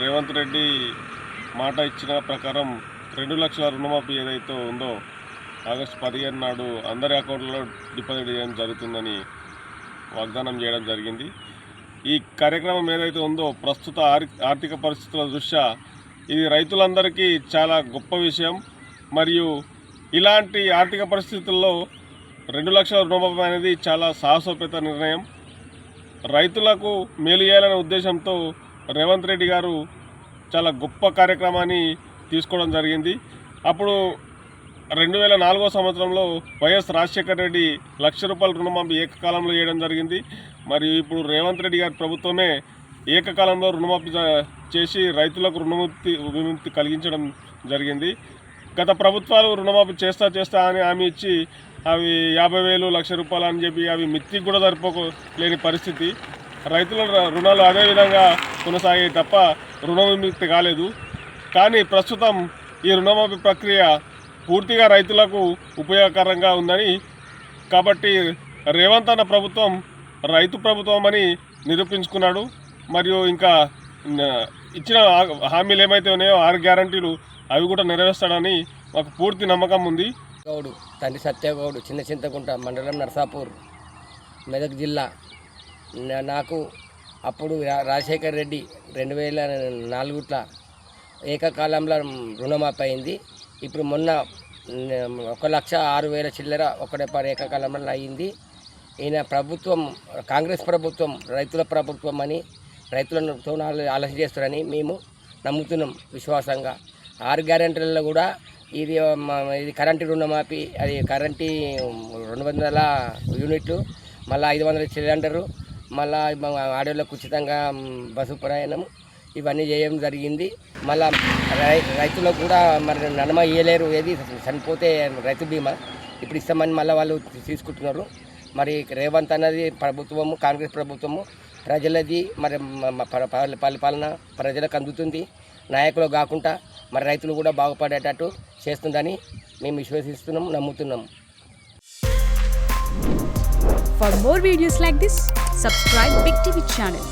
రేవంత్ రెడ్డి మాట ఇచ్చిన ప్రకారం 2 లక్షల రుణమాఫీ ఏదైతే ఉందో ఆగస్టు 15 నాడు అందరి అకౌంట్లలో డిపాజిట్ చేయడం జరుగుతుందని వాగ్దానం చేయడం జరిగింది. ఈ కార్యక్రమం ఏదైతే ఉందో ప్రస్తుత ఆర్థిక పరిస్థితుల దృష్ట్యా ఇది రైతులందరికీ చాలా గొప్ప విషయం. మరియు ఇలాంటి ఆర్థిక పరిస్థితుల్లో 2 లక్షల రుణమాఫీ అనేది చాలా సాహసోపేత నిర్ణయం. రైతులకు మేలు చేయాలనే ఉద్దేశంతో రేవంత్ రెడ్డి గారు చాలా గొప్ప కార్యక్రమాన్ని తీసుకోవడం జరిగింది. అప్పుడు 2004 సంవత్సరంలో వైఎస్ రాజశేఖర్ రెడ్డి ₹1,00,000 రుణమాఫీ ఏకకాలంలో చేయడం జరిగింది. మరియు ఇప్పుడు రేవంత్ రెడ్డి గారి ప్రభుత్వమే ఏకకాలంలో రుణమాఫీ చేసి రైతులకు విముక్తి కలిగించడం జరిగింది. గత ప్రభుత్వాలు రుణమాఫీ చేస్తా అని హామీ ఇచ్చి అవి 50,000 ₹1,00,000 అని చెప్పి అవి మిత్తికి కూడా సరిపోలేని పరిస్థితి. రైతుల రుణాలు అదే విధంగా కొనసాగాయి తప్ప రుణ విముక్తి కాలేదు. కానీ ప్రస్తుతం ఈ రుణమాఫీ ప్రక్రియ పూర్తిగా రైతులకు ఉపయోగకరంగా ఉందని, కాబట్టి రేవంత్ అన్న ప్రభుత్వం రైతు ప్రభుత్వం అని నిరూపించుకున్నాడు. మరియు ఇంకా ఇచ్చిన హామీలు ఏమైతే ఉన్నాయో 6 గ్యారంటీలు అవి కూడా నెరవేర్స్తాడని మాకు పూర్తి నమ్మకం ఉంది. గౌడు తండ్రి సత్యగౌడు, చిన్న చింతకుంట మండలం, నర్సాపూర్, మెదక్ జిల్లా. నాకు అప్పుడు రాజశేఖర్ రెడ్డి 2004 ఏకకాలంలో రుణమాఫీ అయింది. ఇప్పుడు మొన్న 1,06,000 చిల్లర ఒకటే ఏకకాలంలో అయింది. ఈయన ప్రభుత్వం కాంగ్రెస్ ప్రభుత్వం రైతుల ప్రభుత్వం అని రైతులతో ఆలోచన చేస్తారని మేము నమ్ముతున్నాం విశ్వాసంగా. 6 గ్యారెంటీలలో కూడా ఇది కరెంటు రుణమాఫీ, అది కరెంటు 200 యూనిట్లు, మళ్ళీ 500 సిలిండరు, మళ్ళీ ఆడవాళ్ళకు ఉచితంగా బస్సు ప్రయాణం, ఇవన్నీ చేయడం జరిగింది. మళ్ళీ రైతులకు కూడా మరి నడమ ఇయ్యలేరు, ఏది చనిపోతే రైతు బీమా ఇప్పుడు ఇస్తామని మళ్ళీ వాళ్ళు తీసుకుంటున్నారు. మరి రేవంత్ అన్నది ప్రభుత్వము, కాంగ్రెస్ ప్రభుత్వము ప్రజలది, మరి పాలన ప్రజలకు అందుతుంది. నాయకులు కాకుండా మరి రైతులు కూడా బాగుపడేటట్టు చేస్తుందని మేము విశ్వసిస్తున్నాం, నమ్ముతున్నాం. For more videos like this, subscribe Big TV channel.